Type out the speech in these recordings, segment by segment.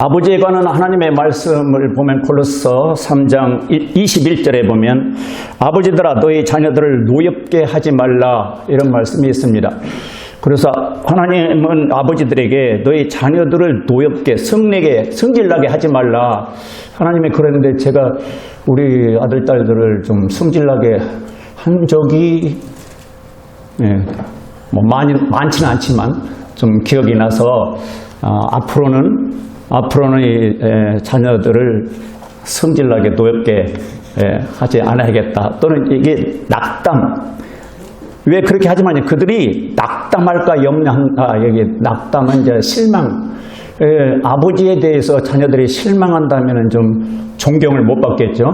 아버지에 관한 하나님의 말씀을 보면 골로새 3장 21절에 보면 아버지들아 너희 자녀들을 노엽게 하지 말라 이런 말씀이 있습니다. 그래서 하나님은 아버지들에게 너희 자녀들을 노엽게 성질나게 하지 말라. 하나님이 그랬는데 제가 우리 아들 딸들을 좀 성질나게 한 적이 뭐 많지는 않지만 좀 기억이 나서 앞으로는 이 자녀들을 성질나게 노엽게 하지 않아야겠다. 또는 이게 낙담. 왜 그렇게 하지 마냐? 그들이 낙담할까 염려한다. 여기 낙담은 이제 실망. 아버지에 대해서 자녀들이 실망한다면 좀 존경을 못 받겠죠.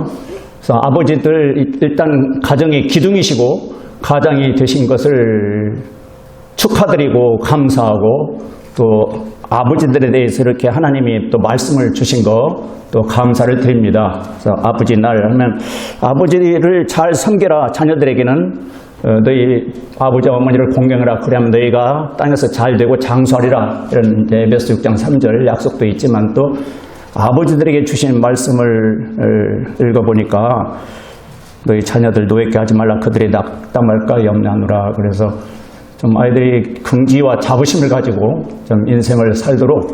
그래서 아버지들 일단 가정의 기둥이시고 가장이 되신 것을 축하드리고 감사하고 또 아버지들에 대해서 이렇게 하나님이 또 말씀을 주신 거 또 감사를 드립니다. 그래서 아버지 날 하면 아버지를 잘 섬겨라. 자녀들에게는 너희 아버지 어머니를 공경하라. 그러면 너희가 땅에서 잘 되고 장수하리라. 이런 에베소 6장 3절 약속도 있지만 또 아버지들에게 주신 말씀을 읽어보니까 너희 자녀들 노엽게 하지 말라. 그들이 낙담할까 염려하노라. 그래서 좀 아이들이 긍지와 자부심을 가지고 좀 인생을 살도록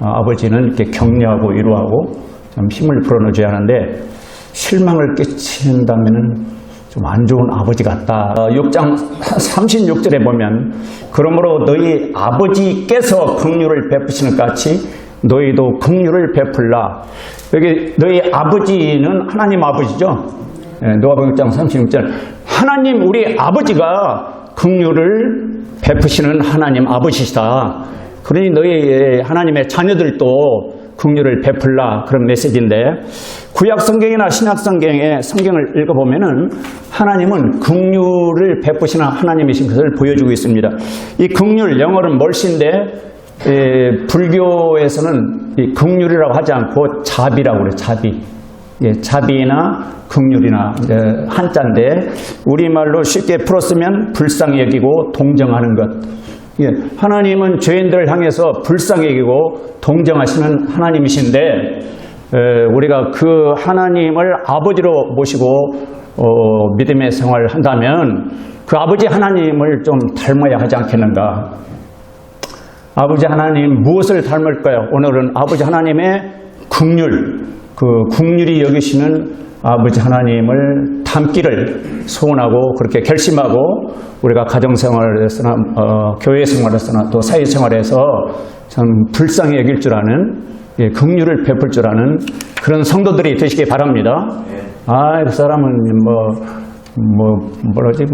아버지는 이렇게 격려하고 위로하고 좀 힘을 불어넣어줘야 하는데 실망을 끼친다면은 좀 안 좋은 아버지 같다. 6장 36절에 보면 그러므로 너희 아버지께서 긍휼을 베푸시는 같이 너희도 긍휼을 베풀라. 여기 너희 아버지는 하나님 아버지죠. 누가복음 6장 36절 하나님 우리 아버지가 긍휼을 베푸시는 하나님 아버지시다. 그러니 너희 하나님의 자녀들도 긍휼을 베풀라 그런 메시지인데 구약 성경이나 신약 성경의 성경을 읽어보면은 하나님은 긍휼을 베푸시는 하나님이신 것을 보여주고 있습니다. 이 긍휼 영어로는 멀시인데 불교에서는 이 긍휼이라고 하지 않고 자비라고 그래요. 자비. 자비나 긍휼이나 한자인데 우리말로 쉽게 풀었으면 불쌍히 여기고 동정하는 것. 하나님은 죄인들을 향해서 불쌍히 여기고 동정하시는 하나님이신데 우리가 그 하나님을 아버지로 모시고 믿음의 생활을 한다면 그 아버지 하나님을 좀 닮아야 하지 않겠는가. 아버지 하나님 무엇을 닮을까요? 오늘은 아버지 하나님의 긍휼, 그 긍휼히 여기시는 아버지 하나님을 닮기를 소원하고 그렇게 결심하고 우리가 가정생활에서나 교회 생활에서나 또 사회생활에서 참 불쌍히 여길 줄 아는 긍휼을 베풀 줄 아는 그런 성도들이 되시기 바랍니다. 그 사람은 뭐라지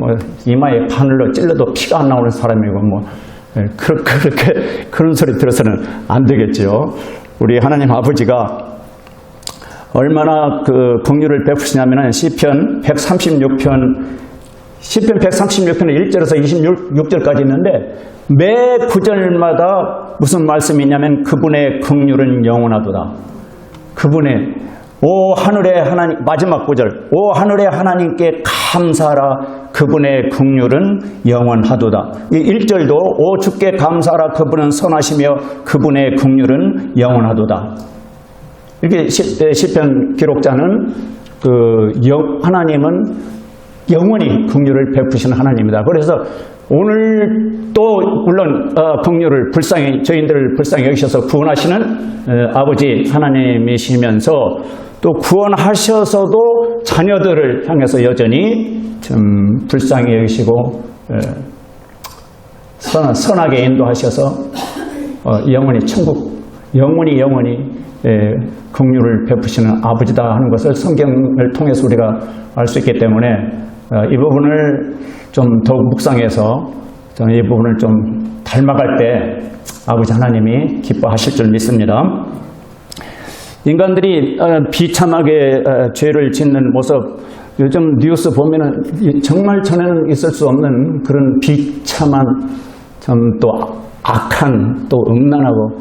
이마에 바늘로 찔러도 피가 안 나오는 사람이고 그런 소리 들어서는 안 되겠죠. 우리 하나님 아버지가 얼마나 그 긍휼을 베푸시냐면은 시편 136편 1절에서 26절까지 있는데 매 구절마다 무슨 말씀이 있냐면 그분의 긍휼은 영원하도다. 그분의 오 하늘의 하나님 마지막 구절 오 하늘의 하나님께 감사하라. 그분의 긍휼은 영원하도다. 이 1절도 오 주께 감사하라. 그분은 선하시며 그분의 긍휼은 영원하도다. 이렇게 시편 기록자는 하나님은 영원히 긍휼을 베푸시는 하나님이다. 그래서 오늘 또 물론 긍휼을 저희들을 불쌍히 여기셔서 구원하시는 아버지 하나님이시면서 또 구원하셔서도 자녀들을 향해서 여전히 좀 불쌍히 여기시고 선하게 인도하셔서 영원히 천국 영원히 긍휼을 베푸시는 아버지다 하는 것을 성경을 통해서 우리가 알 수 있기 때문에 이 부분을 좀 더욱 묵상해서 저는 이 부분을 좀 닮아갈 때 아버지 하나님이 기뻐하실 줄 믿습니다. 인간들이 비참하게 죄를 짓는 모습 요즘 뉴스 보면은 정말 전에는 있을 수 없는 그런 비참한 좀 또 악한 또 음란하고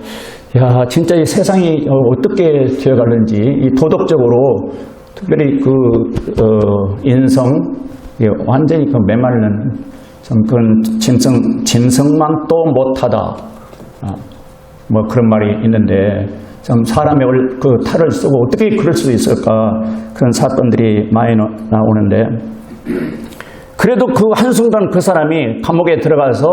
진짜 이 세상이 어떻게 되어가는지 이 도덕적으로 특별히 인성 완전히 메마르는 좀 그런 진성만 또 못하다 뭐 그런 말이 있는데 좀 사람의 그 탈을 쓰고 어떻게 그럴 수 있을까 그런 사건들이 많이 나오는데 그래도 그 한순간 그 사람이 감옥에 들어가서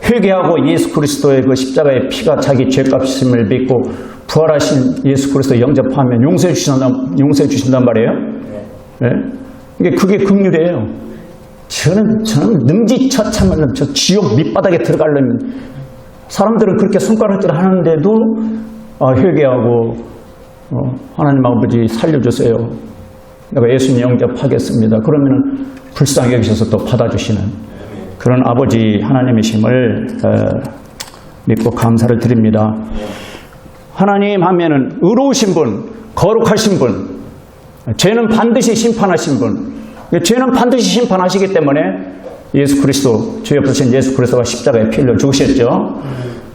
회개하고 예수 그리스도의 그 십자가의 피가 자기 죄값임을 믿고 부활하신 예수 그리스도 영접하면 용서해 주신단 말이에요. 네? 그게 긍휼이에요. 저는 능지처참한 저 지옥 밑바닥에 들어가려면 사람들은 그렇게 손가락질 하는데도 회개하고 하나님 아버지 살려주세요. 내가 예수님 영접하겠습니다. 그러면은 불쌍히 여기셔서 또 받아주시는 그런 아버지 하나님이심을 믿고 감사를 드립니다. 하나님 하면은 의로우신 분, 거룩하신 분, 죄는 반드시 심판하신 분, 죄는 반드시 심판하시기 때문에 예수 그리스도, 주 옆에 예수 그리스도가 십자가에 피 흘려 죽으셨죠.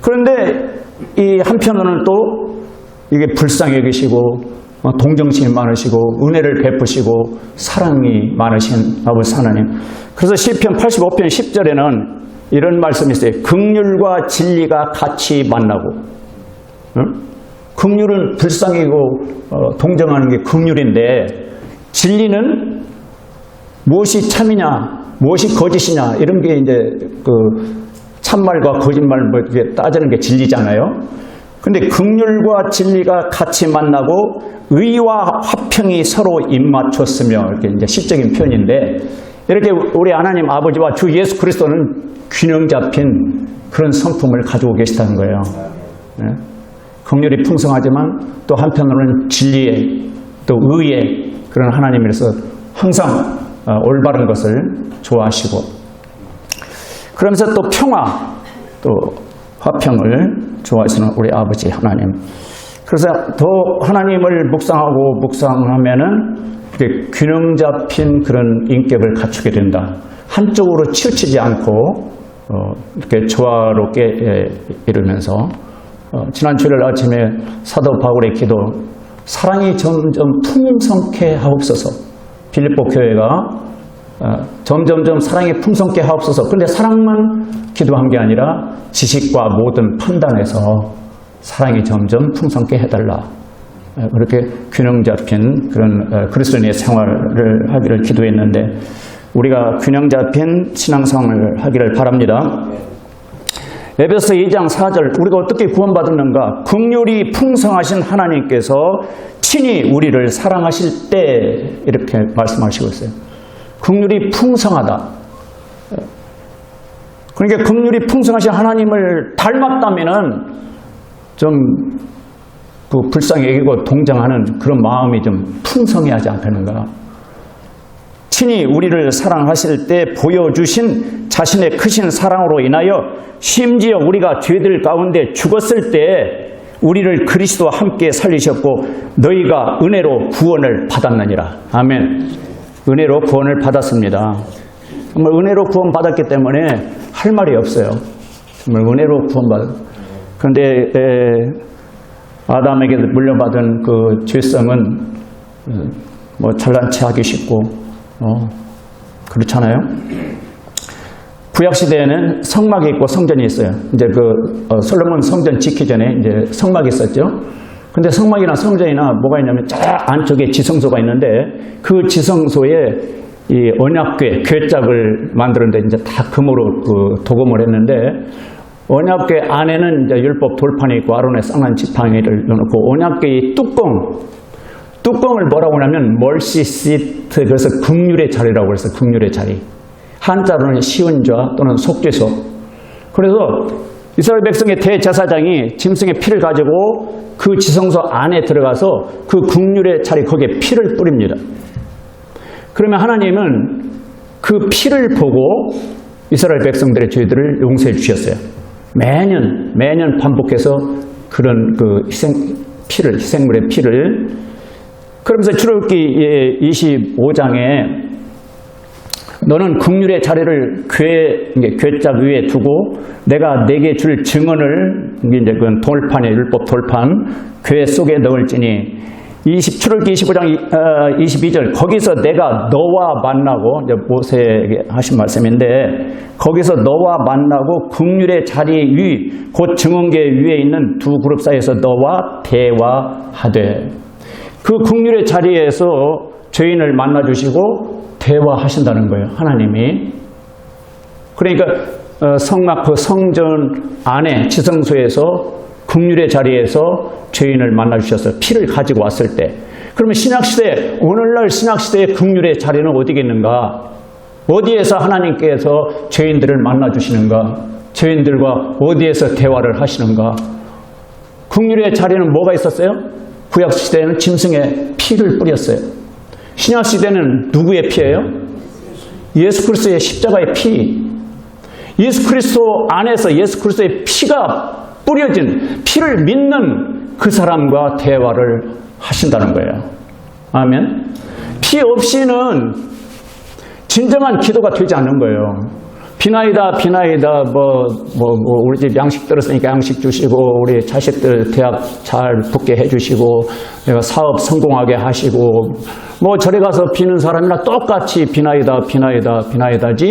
그런데 이 한편으로는 또 이게 불쌍히 여기시고 동정심이 많으시고 은혜를 베푸시고 사랑이 많으신 아버지 하나님. 그래서 시편 85편 10절에는 이런 말씀이 있어요. 긍휼과 진리가 같이 만나고. 응? 긍휼은 불쌍히고 동정하는 게 긍휼인데 진리는 무엇이 참이냐, 무엇이 거짓이냐 이런 게 이제 그 참말과 거짓말 뭐 이렇게 따지는 게 진리잖아요. 근데 긍휼과 진리가 같이 만나고 의와 화평이 서로 입맞췄으며 이렇게 이제 시적인 표현인데 이렇게 우리 하나님 아버지와 주 예수 그리스도는 균형 잡힌 그런 성품을 가지고 계시다는 거예요. 네? 긍휼이 풍성하지만 또 한편으로는 진리의 또 의의 그런 하나님이라서 항상 올바른 것을 좋아하시고 그러면서 또 평화 또 화평을 좋아하시는 우리 아버지 하나님. 그래서 더 하나님을 묵상하면은 균형 잡힌 그런 인격을 갖추게 된다. 한쪽으로 치우치지 않고 이렇게 조화롭게 이루면서 지난 주일 아침에 사도 바울의 기도 사랑이 점점 풍성케 하옵소서. 빌립보 교회가 점점점 사랑이 풍성케 하옵소서. 그런데 사랑만 기도한 게 아니라 지식과 모든 판단에서 사랑이 점점 풍성케 해달라. 그렇게 균형 잡힌 그런 그리스도인의 생활을 하기를 기도했는데 우리가 균형 잡힌 신앙생활을 하기를 바랍니다. 에베소 2장 4절 우리가 어떻게 구원받았는가? 긍휼이 풍성하신 하나님께서 친히 우리를 사랑하실 때 이렇게 말씀하시고 있어요. 긍휼이 풍성하다. 그러니까 긍휼이 풍성하신 하나님을 닮았다면은 좀 그 불쌍히 여기고 동정하는 그런 마음이 좀 풍성해야지 않겠는가. 친히 우리를 사랑하실 때 보여주신 자신의 크신 사랑으로 인하여 심지어 우리가 죄들 가운데 죽었을 때 우리를 그리스도와 함께 살리셨고 너희가 은혜로 구원을 받았느니라. 아멘. 은혜로 구원을 받았습니다. 정말 은혜로 구원받았기 때문에 할 말이 없어요. 정말 은혜로 그런데 아담에게 물려받은 그 죄성은 뭐 잘난 체 하기 쉽고 그렇잖아요. 구약 시대에는 성막이 있고 성전이 있어요. 이제 그 솔로몬 성전 짓기 전에 이제 성막이 있었죠. 근데 성막이나 성전이나 뭐가 있냐면 저 안쪽에 지성소가 있는데 그 지성소에 이 언약궤, 궤짝을 만드는데 이제 다 금으로 그 도금을 했는데 언약궤 안에는 이제 율법 돌판이 있고 아론의 쌍난 지팡이를 넣어놓고 언약궤의 뚜껑을 뭐라고 하냐면 멀시 시트, 그래서 긍휼의 자리라고 해서 긍휼의 자리. 한자로는 시은좌 또는 속죄소. 그래서 이스라엘 백성의 대제사장이 짐승의 피를 가지고 그 지성소 안에 들어가서 그 긍휼의 자리 거기에 피를 뿌립니다. 그러면 하나님은 그 피를 보고 이스라엘 백성들의 죄들을 용서해 주셨어요. 매년 반복해서 그런 그 희생물의 피를. 그러면서 출애굽기 25장에 너는 긍휼의 자리를 궤짝 위에 두고 내가 네게 줄 증언을 이제 그 돌판에 율법 돌판 궤 속에 넣을지니 출애굽기 25장 22절 거기서 내가 너와 만나고 이제 모세에게 하신 말씀인데 거기서 너와 만나고 긍휼의 자리 위 곧 증언계 위에 있는 두 그룹 사이에서 너와 대화하되 그 긍휼의 자리에서 죄인을 만나 주시고 대화하신다는 거예요. 하나님이. 그러니까 성막 그 성전 안에 지성소에서 긍휼의 자리에서 죄인을 만나 주셔서 피를 가지고 왔을 때 그러면 신약시대 오늘날 신약시대의 긍휼의 자리는 어디겠는가? 어디에서 하나님께서 죄인들을 만나 주시는가? 죄인들과 어디에서 대화를 하시는가? 긍휼의 자리는 뭐가 있었어요? 구약시대에는 짐승의 피를 뿌렸어요. 신약시대는 누구의 피예요? 예수 그리스도의 십자가의 피. 예수 그리스도 안에서 예수 그리스도의 피가 뿌려진 피를 믿는 그 사람과 대화를 하신다는 거예요. 아멘. 피 없이는 진정한 기도가 되지 않는 거예요. 비나이다 우리 집 양식 들었으니까 양식 주시고 우리 자식들 대학 잘 붙게 해주시고 내가 사업 성공하게 하시고 뭐 절에 가서 비는 사람이나 똑같이 비나이다지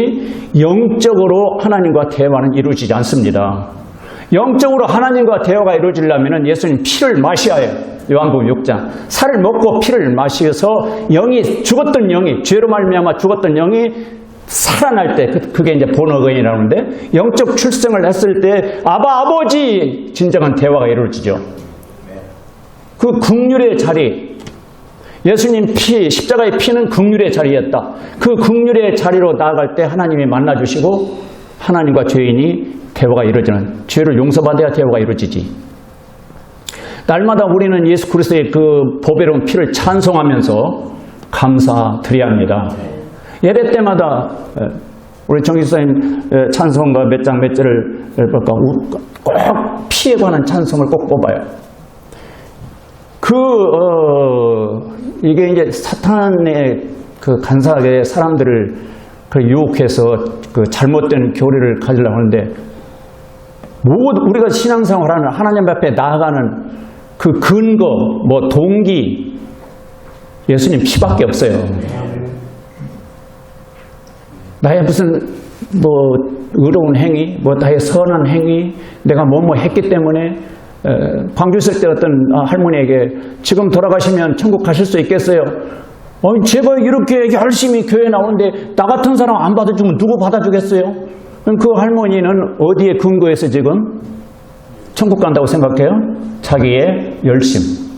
영적으로 하나님과 대화는 이루어지지 않습니다. 영적으로 하나님과 대화가 이루어지려면 예수님 피를 마셔야 해요. 요한복음 6장. 살을 먹고 피를 마셔서 영이 죽었던 영이 죄로 말미암아 죽었던 영이 살아날 때 그게 이제 본어거인이라는데 영적 출생을 했을 때 아버지 진정한 대화가 이루어지죠. 그 긍휼의 자리 예수님 피 십자가의 피는 긍휼의 자리였다. 그 긍휼의 자리로 나아갈 때 하나님이 만나주시고 하나님과 죄인이 대화가 이루어지는 죄를 용서받아야 대화가 이루어지지. 날마다 우리는 예수 그리스도의 그 보배로운 피를 찬송하면서 감사드려야 합니다. 예배 때마다 우리 정기사님 찬송가 몇 장 몇 절을 꼭 피에 관한 찬송을 꼭 뽑아요. 이게 이제 사탄의 그 간사하게 사람들을 유혹해서 그 잘못된 교리를 가지려고 하는데 우리가 신앙생활하는 하나님 앞에 나아가는 그 근거, 동기 예수님 피밖에 없어요. 나의 무슨 의로운 행위, 나의 선한 행위, 내가 뭐뭐 했기 때문에 광주 있을 때 어떤 할머니에게 지금 돌아가시면 천국 가실 수 있겠어요? 제가 이렇게 열심히 교회 나오는데 나 같은 사람 안 받아주면 누구 받아주겠어요? 그럼 그 할머니는 어디에 근거해서 지금 천국 간다고 생각해요? 자기의 열심.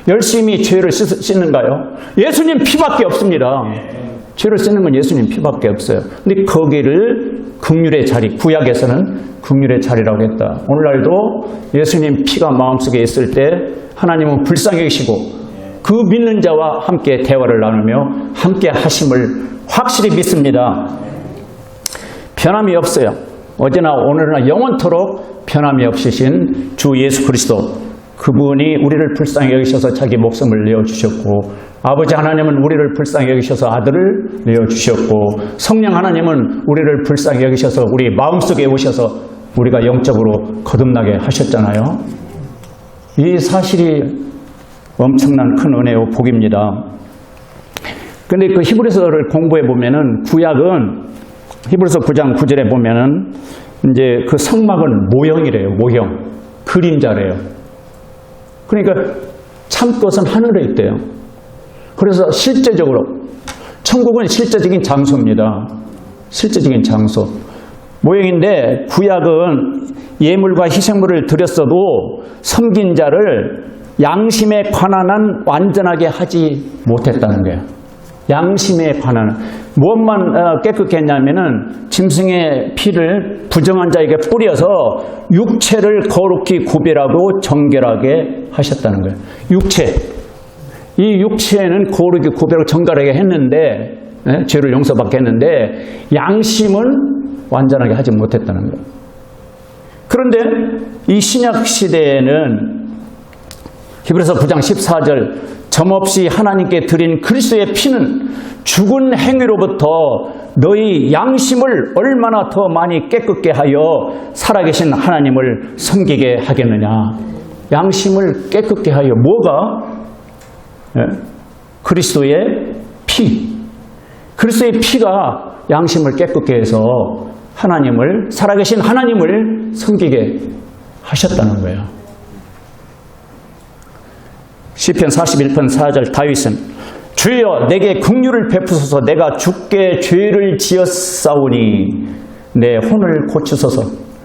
열심히 죄를 씻는가요? 예수님 피밖에 없습니다. 죄를 씻는 건 예수님 피밖에 없어요. 근데 거기를 긍휼의 자리, 구약에서는 긍휼의 자리라고 했다. 오늘날도 예수님 피가 마음속에 있을 때 하나님은 불쌍히 계시고 그 믿는 자와 함께 대화를 나누며 함께 하심을 확실히 믿습니다. 변함이 없어요. 어제나 오늘이나 영원토록 변함이 없으신 주 예수 그리스도, 그분이 우리를 불쌍히 여기셔서 자기 목숨을 내어주셨고, 아버지 하나님은 우리를 불쌍히 여기셔서 아들을 내어주셨고, 성령 하나님은 우리를 불쌍히 여기셔서 우리 마음속에 오셔서 우리가 영적으로 거듭나게 하셨잖아요. 이 사실이 엄청난 큰 은혜요 복입니다. 근데 그 히브리서를 공부해 보면은 구약은 히브리서 9장 9절에 보면은 이제 그 성막은 모형이래요. 모형. 그림자래요. 그러니까 참것은 하늘에 있대요. 그래서 실제적으로 천국은 실제적인 장소입니다. 실제적인 장소. 모형인데 구약은 예물과 희생물을 드렸어도 섬긴 자를 양심에 관한 한 완전하게 하지 못했다는 거예요. 양심에 관한 무엇만 깨끗게 했냐면은 짐승의 피를 부정한 자에게 뿌려서 육체를 거룩히 구별하고 정결하게 하셨다는 거예요. 이 육체는 거룩히 구별하고 정결하게 했는데, 죄를 용서받게 했는데 양심은 완전하게 하지 못했다는 거예요. 그런데 이 신약 시대에는 히브리서 9장 14절 점없이 하나님께 드린 그리스도의 피는 죽은 행위로부터 너희 양심을 얼마나 더 많이 깨끗게 하여 살아계신 하나님을 섬기게 하겠느냐. 양심을 깨끗게 하여 뭐가? 그리스도의 피. 그리스도의 피가 양심을 깨끗게 해서 하나님을, 살아계신 하나님을 섬기게 하셨다는 거예요. 시편 41편 4절 다윗은 주여 내게 긍휼을 베푸소서 내가 주께 죄를 지었사오니 내 혼을 고치소서.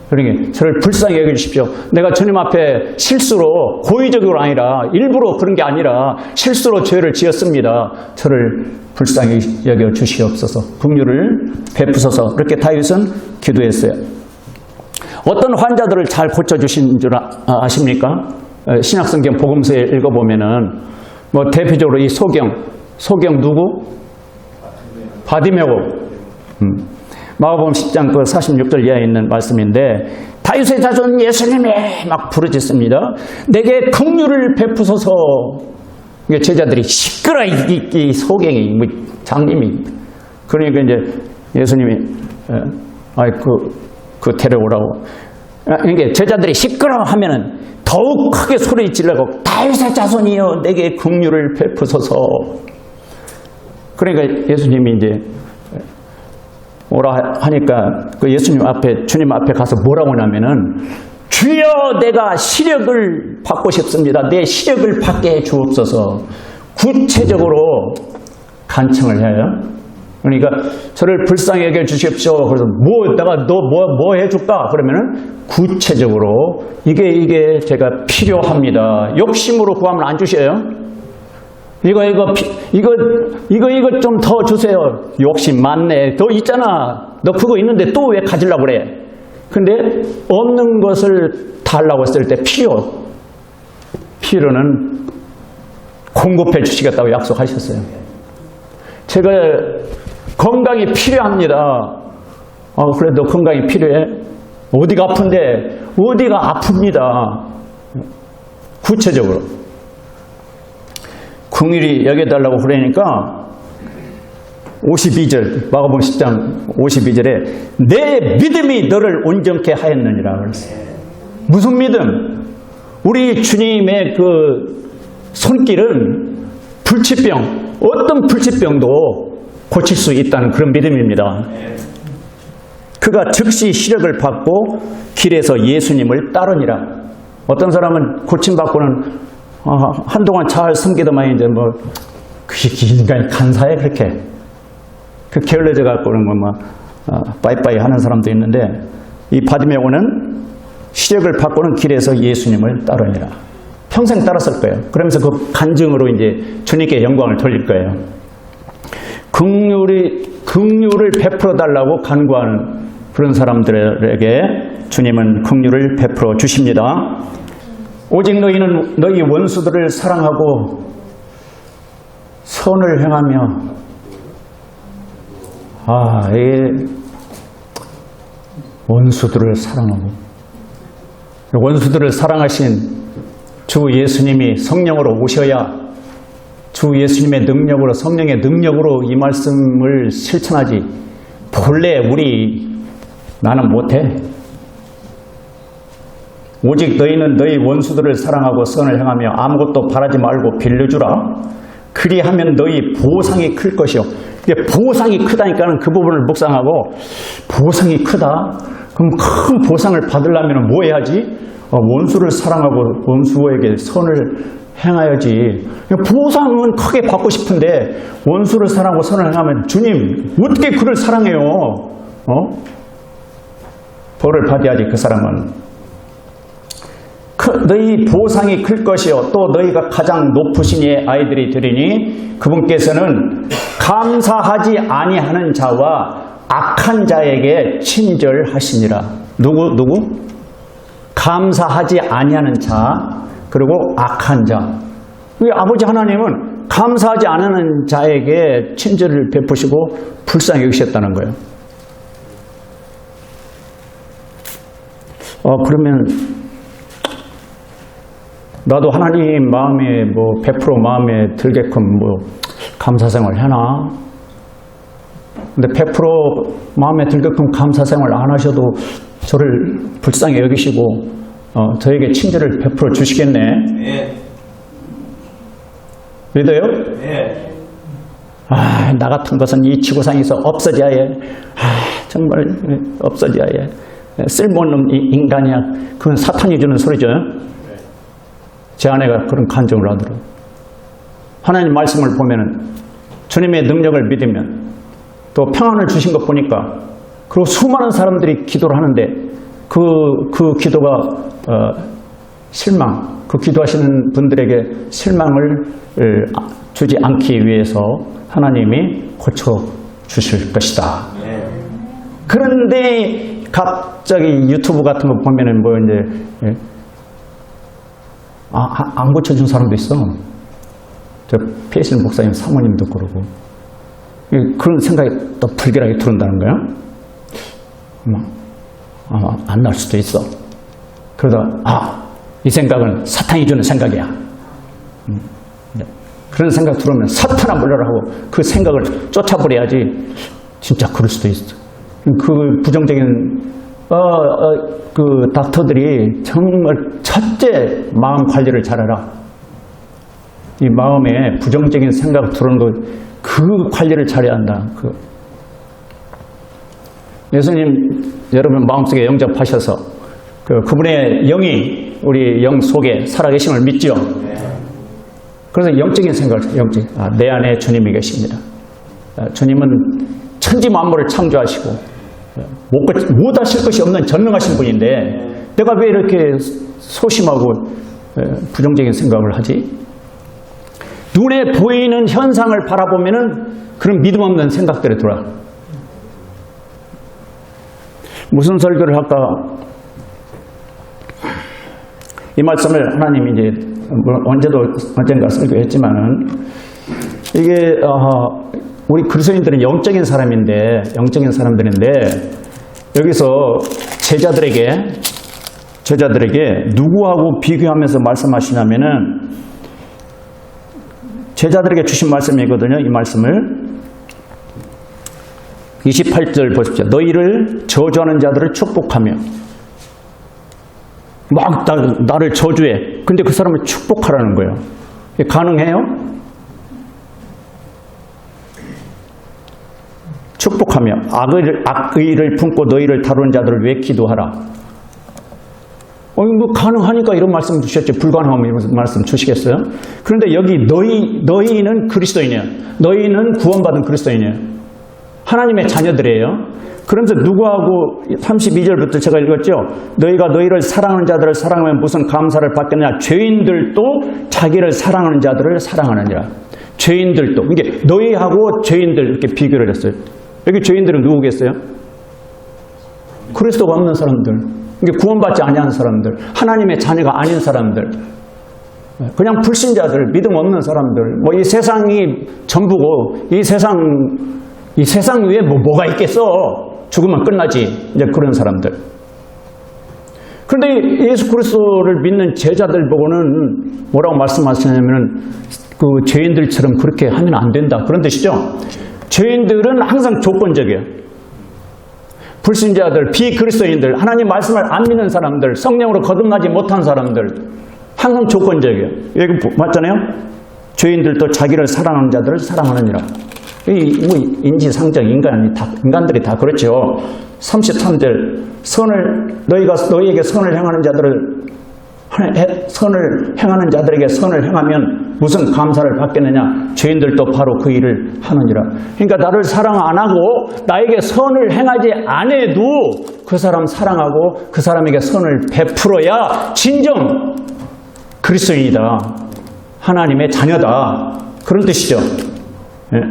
그러니 저를 불쌍히 여겨주십시오. 내가 주님 앞에 실수로 고의적으로 아니라 일부러 그런 게 아니라 실수로 죄를 지었습니다. 저를 불쌍히 여겨주시옵소서. 긍휼을 베푸소서. 이렇게 다윗은 기도했어요. 어떤 환자들을 잘 고쳐주신 줄 아십니까? 신약성경 복음서에 읽어보면은 뭐 대표적으로 이 소경 누구? 바디메오. 마가복음 10장 그 46절 이하에 있는 말씀인데 다윗의 자손 예수님이 막 부르짖습니다. 내게 긍휼을 베푸소서. 제자들이 시끄러 이 소경이 뭐 장님이. 그러니까 이제 예수님이 그 데려오라고. 그러니까 제자들이 시끄러 하면은 더욱 크게 소리 지르고 다윗의 자손이여 내게 긍휼을 베푸소서. 그러니까 예수님이 이제 오라 하니까 그 예수님 앞에, 주님 앞에 가서 뭐라고 하냐면은 주여 내가 시력을 받고 싶습니다. 내 시력을 받게 해 주옵소서. 구체적으로 간청을 해요. 그러니까 저를 불쌍히 여겨 주십시오. 그래서 내가 너 뭐 해줄까? 그러면은 구체적으로 이게 제가 필요합니다. 욕심으로 구하면 안 주셔요. 이거 좀 더 주세요. 욕심 많네. 더 있잖아. 너 그거 있는데 또 왜 가지려고 그래? 근데 없는 것을 달라고 했을 때 필요는 공급해 주시겠다고 약속하셨어요. 제가 건강이 필요합니다. 그래 너 건강이 필요해? 어디가 아픈데? 어디가 아픕니다. 구체적으로. 긍휼히 여겨달라고 그러니까 52절 마가복음 10장 52절에 내 믿음이 너를 온전케 하였느니라 그랬어요. 무슨 믿음? 우리 주님의 그 손길은 불치병, 어떤 불치병도 고칠 수 있다는 그런 믿음입니다. 그가 즉시 시력을 받고 길에서 예수님을 따르니라. 어떤 사람은 고침받고는 한동안 잘 섬기더만 이제 뭐 그 인간이 간사해 그렇게 그 게을러져 갖고는 빠이빠이 하는 사람도 있는데 이 바디메오는 시력을 받고는 길에서 예수님을 따르니라. 평생 따랐을 거예요. 그러면서 그 간증으로 이제 주님께 영광을 돌릴 거예요. 긍휼을 베풀어 달라고 간구하는 그런 사람들에게 주님은 긍휼을 베풀어 주십니다. 오직 너희는 너희 원수들을 사랑하고 선을 행하며 원수들을 사랑하고 원수들을 사랑하신 주 예수님이 성령으로 오셔야 주 예수님의 능력으로 성령의 능력으로 이 말씀을 실천하지 본래 나는 못해. 오직 너희는 너희 원수들을 사랑하고 선을 행하며 아무것도 바라지 말고 빌려주라. 그리하면 너희 보상이 클 것이요. 보상이 크다니까는 그 부분을 묵상하고 보상이 크다. 그럼 큰 보상을 받으려면 뭐 해야지? 원수를 사랑하고 원수에게 선을 행하여야지. 보상은 크게 받고 싶은데 원수를 사랑하고 선을 행하면 주님 어떻게 그를 사랑해요? 벌을 받아야지. 그 사람은 너희 보상이 클 것이요 또 너희가 가장 높으신 이의 아이들이 되리니 그분께서는 감사하지 아니하는 자와 악한 자에게 친절하시니라. 누구? 감사하지 아니하는 자 그리고 악한 자. 아버지 하나님은 감사하지 않는 자에게 친절을 베푸시고 불쌍히 여기셨다는 거예요. 그러면 나도 하나님 마음에 100% 마음에 들게끔 감사생활 해나? 근데 100% 마음에 들게끔 감사생활 안 하셔도 저를 불쌍히 여기시고 저에게 친절을 베풀어 주시겠네. 믿어요? 네. 아, 나 같은 것은 이 지구상에서 없어져야 해. 아, 정말 없어져야 해. 쓸모없는 인간이야. 그건 사탄이 주는 소리죠. 제 아내가 그런 간증을 하더라고요. 하나님 말씀을 보면은 주님의 능력을 믿으면 또 평안을 주신 것 보니까 그리고 수많은 사람들이 기도를 하는데 그 기도가 실망, 그 기도하시는 분들에게 실망을 주지 않기 위해서 하나님이 고쳐 주실 것이다. 그런데 갑자기 유튜브 같은 거 보면은 뭐 이제 안 고쳐준 사람도 있어. 저 페이실 목사님 사모님도 그러고 그런 생각이 또 불길하게 들어온다는 거야. 아마 안 날 수도 있어. 그러다가 이 생각은 사탄이 주는 생각이야. 그런 생각 들어오면 사탄아 물러라 하고 그 생각을 쫓아버려야지. 진짜 그럴 수도 있어. 그 부정적인 그 닥터들이 정말 첫째 마음 관리를 잘해라. 이 마음에 부정적인 생각 들어오는 거 그 관리를 잘해야 한다. 예수님 여러분 마음속에 영접하셔서 그분의 영이 우리 영 속에 살아계심을 믿죠. 그래서 영적인 생각을 내 안에 주님이 계십니다. 주님은 천지 만물을 창조하시고 못 하실 것이 없는 전능하신 분인데 내가 왜 이렇게 소심하고 부정적인 생각을 하지? 눈에 보이는 현상을 바라보면은 그런 믿음 없는 생각들이 들어와. 무슨 설교를 할까? 이 말씀을 하나님이 이제 언젠가 설교했지만은 이게 우리 그리스도인들은 영적인 사람들인데 여기서 제자들에게 누구하고 비교하면서 말씀하시냐면은 제자들에게 주신 말씀이거든요. 이 말씀을 28절 보십시오. 너희를 저주하는 자들을 축복하며 막 나를 저주해. 근데 그 사람을 축복하라는 거예요. 가능해요? 축복하며 악의를 품고 너희를 다루는 자들을 왜 기도하라. 뭐 가능하니까 이런 말씀 주셨죠. 불가능하면 이런 말씀 주시겠어요? 그런데 여기 너희는 그리스도인이에요. 너희는 구원받은 그리스도인이에요. 하나님의 자녀들이에요. 그러면서 누구하고 32절부터 제가 읽었죠. 너희가 너희를 사랑하는 자들을 사랑하면 무슨 감사를 받겠느냐. 죄인들도 자기를 사랑하는 자들을 사랑하느니라. 죄인들도. 이게 너희하고 죄인들 이렇게 비교를 했어요. 여기 죄인들은 누구겠어요? 그리스도가 없는 사람들. 이게 구원받지 아니한 사람들. 하나님의 자녀가 아닌 사람들. 그냥 불신자들, 믿음 없는 사람들. 뭐 이 세상이 전부고 이 세상 위에 뭐가 있겠어? 죽으면 끝나지. 이제 그런 사람들. 그런데 예수 그리스도를 믿는 제자들 보고는 뭐라고 말씀하시냐면은 그 죄인들처럼 그렇게 하면 안 된다. 그런 뜻이죠. 죄인들은 항상 조건적이에요. 불신자들, 비그리스도인들, 하나님 말씀을 안 믿는 사람들, 성령으로 거듭나지 못한 사람들 항상 조건적이에요. 여기 맞잖아요. 죄인들도 자기를 사랑하는 자들을 사랑하느니라. 뭐 인지상정 인간들이 다 그렇죠. 33절 너희에게 선을 행하는 자들에게 선을 행하면 무슨 감사를 받겠느냐. 죄인들도 바로 그 일을 하느니라. 그러니까 나를 사랑 안 하고 나에게 선을 행하지 않아도 그 사람 사랑하고 그 사람에게 선을 베풀어야 진정 그리스도인이다. 하나님의 자녀다. 그런 뜻이죠. 예.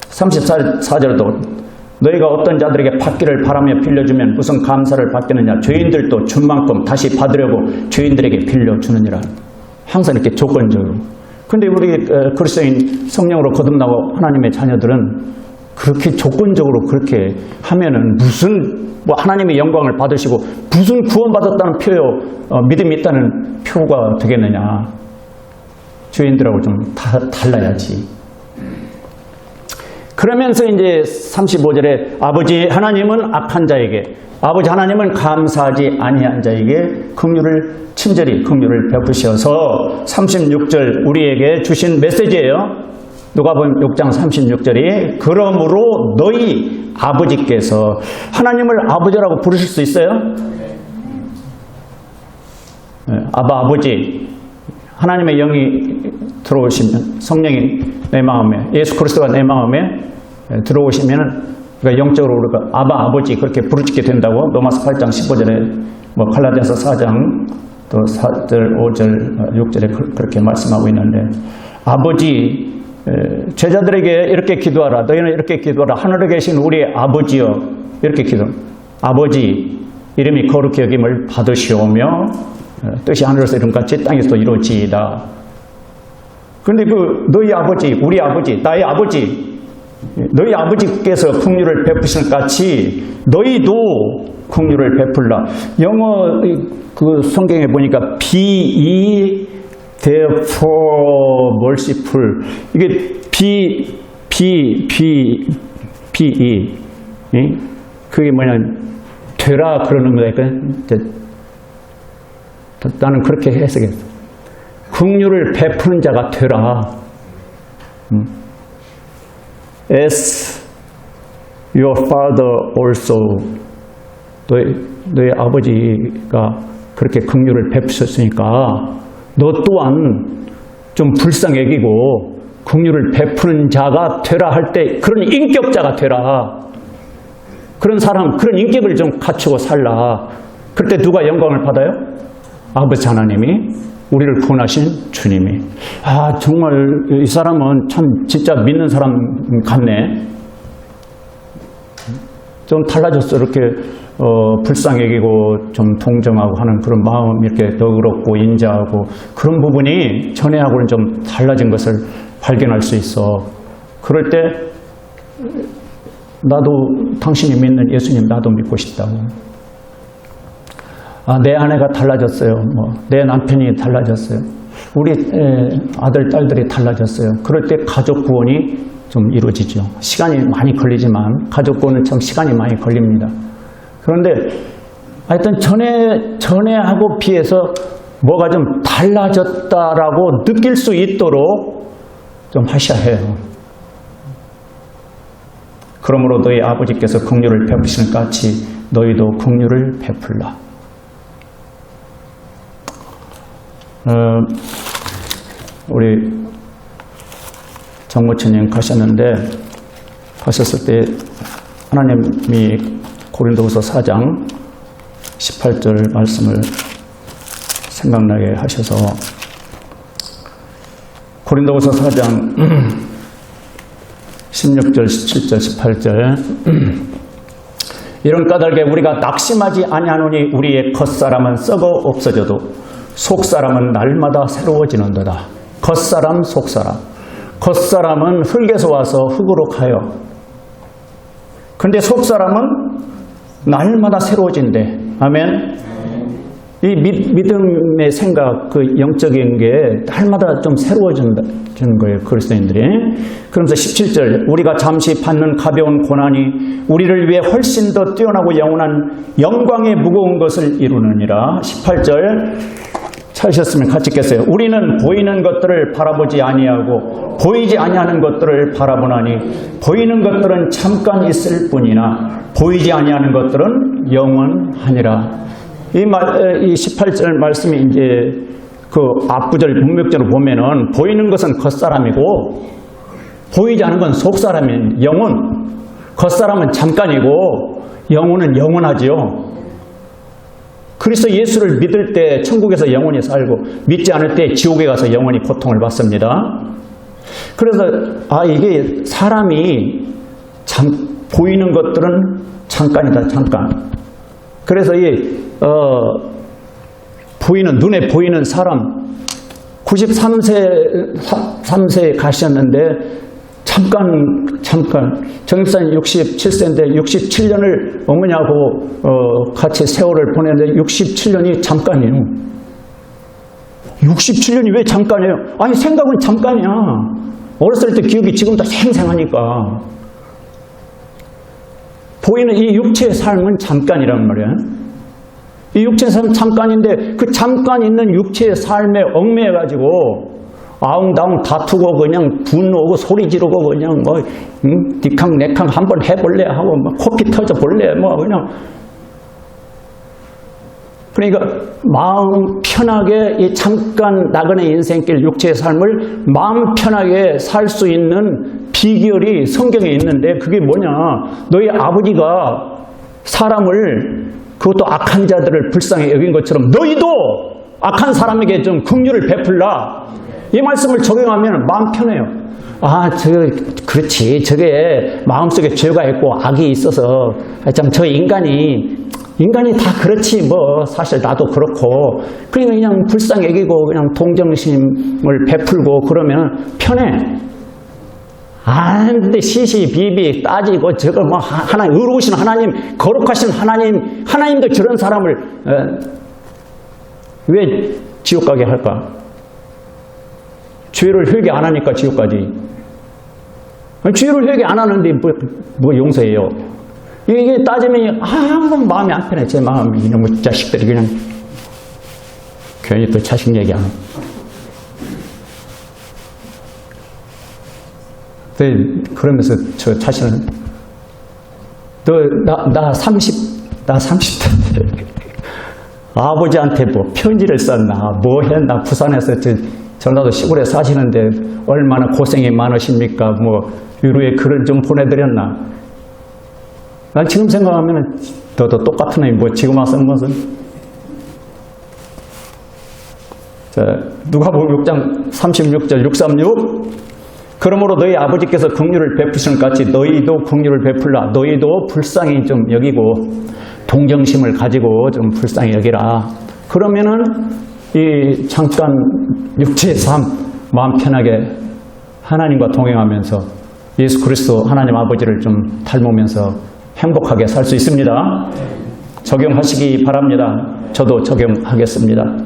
34절도 너희가 어떤 자들에게 받기를 바라며 빌려주면 무슨 감사를 받겠느냐. 죄인들도 준 만큼 다시 받으려고 죄인들에게 빌려주느니라. 항상 이렇게 조건적으로. 그런데 우리 그리스도인 성령으로 거듭나고 하나님의 자녀들은 그렇게 조건적으로 그렇게 하면은 무슨 뭐 하나님의 영광을 받으시고 무슨 구원받았다는 믿음이 있다는 표가 되겠느냐. 죄인들하고 좀 달라야지. 그러면서 이제 35절에 아버지 하나님은 악한 자에게, 아버지 하나님은 감사하지 아니한 자에게 친절히 긍휼을 베푸셔서 36절 우리에게 주신 메시지예요. 누가복음 6장 36절이 그러므로 너희 아버지께서, 하나님을 아버지라고 부르실 수 있어요? 아바 아버지, 하나님의 영이 들어오시면, 성령이 내 마음에, 예수 그리스도가 내 마음에 들어오시면, 그러니까 영적으로 우리가 아바 아버지 그렇게 부르짖게 된다고 로마서 8장 15절에 갈라디아서 4장 또 4절 5절 6절에 그렇게 말씀하고 있는데, 아버지, 제자들에게 이렇게 기도하라, 너희는 이렇게 기도하라, 하늘에 계신 우리 아버지여, 이렇게 기도. 아버지 이름이 거룩히 여김을 받으시오며 뜻이 하늘에서 이름같이 땅에서도 이루어지이다. 그런데 너희 아버지, 우리 아버지, 나의 아버지, 너희 아버지께서 긍휼을 베푸시는 같이 너희도 긍휼을 베풀라. 영어 그 성경에 보니까 be ye therefore merciful, 이게 그게 뭐냐면 되라 그러는 거니까 나는 그렇게 해석했어. 긍휼을 베푸는 자가 되라. As your father also, 너의 아버지가 그렇게 긍휼을 베푸셨으니까 너 또한 좀 불쌍히 여기고 긍휼을 베푸는 자가 되라 할 때 그런 인격자가 되라. 그런 사람, 그런 인격을 좀 갖추고 살라. 그럴 때 누가 영광을 받아요? 아버지 하나님이, 우리를 구원하신 주님이. 아, 정말 이 사람은 참 진짜 믿는 사람 같네. 좀 달라졌어. 이렇게 불쌍히 여기고 좀 동정하고 하는 그런 마음, 이렇게 너그럽고 인자하고 그런 부분이 전에하고는 좀 달라진 것을 발견할 수 있어. 그럴 때 나도 당신이 믿는 예수님 나도 믿고 싶다고. 아, 내 아내가 달라졌어요. 내 남편이 달라졌어요. 우리 아들, 딸들이 달라졌어요. 그럴 때 가족 구원이 좀 이루어지죠. 시간이 많이 걸리지만 가족 구원은 참 시간이 많이 걸립니다. 그런데 하여튼 전에하고 비해서 뭐가 좀 달라졌다라고 느낄 수 있도록 좀 하셔야 해요. 그러므로 너희 아버지께서 긍휼을 베푸시는 같이 너희도 긍휼을 베풀라. 우리 정모처님 가셨을 때 하나님이 고린도후서 4장 18절 말씀을 생각나게 하셔서, 고린도후서 4장 16절, 17절, 18절 이런 까닭에 우리가 낙심하지 아니하노니 우리의 겉사람은 썩어 없어져도 속사람은 날마다 새로워지는도다. 겉사람, 속사람. 겉사람은 흙에서 와서 흙으로 가요. 근데 속사람은 날마다 새로워진대. 아멘. 이 믿음의 생각, 그 영적인 게 날마다 좀 새로워지는 거예요, 그리스도인들이. 그러면서 17절, 우리가 잠시 받는 가벼운 고난이 우리를 위해 훨씬 더 뛰어나고 영원한 영광의 무거운 것을 이루느니라. 18절 찾으셨으면 같이 읽겠어요. 우리는 보이는 것들을 바라보지 아니하고 보이지 아니하는 것들을 바라보나니 보이는 것들은 잠깐 있을 뿐이나 보이지 아니하는 것들은 영원하니라. 이 18절 말씀이 이제 그 앞구절 문맥적으로 보면은 보이는 것은 겉사람이고 보이지 않은 건 속사람인 영혼. 겉사람은 잠깐이고 영혼은 영원하지요. 그리스도 예수를 믿을 때 천국에서 영원히 살고 믿지 않을 때 지옥에 가서 영원히 고통을 받습니다. 그래서 이게 사람이 보이는 것들은 잠깐이다, 잠깐. 그래서 눈에 보이는 사람 93세에 가셨는데 잠깐 정입사님 67세인데 67년을 어머니하고 같이 세월을 보냈는데 67년이 잠깐이에요. 67년이 왜 잠깐이에요? 아니 생각은 잠깐이야. 어렸을 때 기억이 지금도 생생하니까. 보이는 이 육체의 삶은 잠깐이란 말이야. 이 육체의 삶은 잠깐인데 그 잠깐 있는 육체의 삶에 얽매여가지고 아웅다웅 다투고 그냥 분노하고 소리 지르고 그냥 뭐 니캉내캉 한번 해볼래 하고 뭐 코피 터져 볼래 뭐 그냥 그러니까 마음 편하게 이 잠깐 나그네 인생길 육체의 삶을 마음 편하게 살 수 있는 비결이 성경에 있는데 그게 뭐냐? 너희 아버지가 사람을 그것도 악한 자들을 불쌍히 여긴 것처럼 너희도 악한 사람에게 좀 긍휼을 베풀라. 이 말씀을 적용하면 마음 편해요. 아, 그렇지. 저게 마음속에 죄가 있고 악이 있어서 참 저 인간이 다 그렇지 뭐 사실 나도 그렇고 그러니까 그냥 불쌍히 여기고 그냥 동정심을 베풀고 그러면 편해. 아, 근데 시시비비 따지고 저거 뭐 하나님 의로우신 하나님 거룩하신 하나님도 저런 사람을 왜 지옥 가게 할까? 죄를 회개 안 하니까 지옥 가지. 죄를 회개 안 하는데 뭐 용서해요? 이게 따지면 마음이 안 편해. 제 마음이 이놈의 자식들이 그냥 괜히 또 자식 얘기하는. 그러면서 저 자신은 나 30대 아버지한테 뭐 편지를 썼나 뭐 했나 부산에서 전라도 시골에 사시는데 얼마나 고생이 많으십니까 뭐 위로의 글을 좀 보내드렸나. 난 지금 생각하면 너도 똑같은 애뭐 지금 와서 무슨 누가복음 6장 36절 636 그러므로 너희 아버지께서 긍휼을 베푸시는 같이 너희도 긍휼을 베풀라. 너희도 불쌍히 좀 여기고 동정심을 가지고 좀 불쌍히 여기라. 그러면은 이 잠깐 육체의 삶 마음 편하게 하나님과 동행하면서 예수 그리스도 하나님 아버지를 좀 닮으면서 행복하게 살 수 있습니다. 적용하시기 바랍니다. 저도 적용하겠습니다.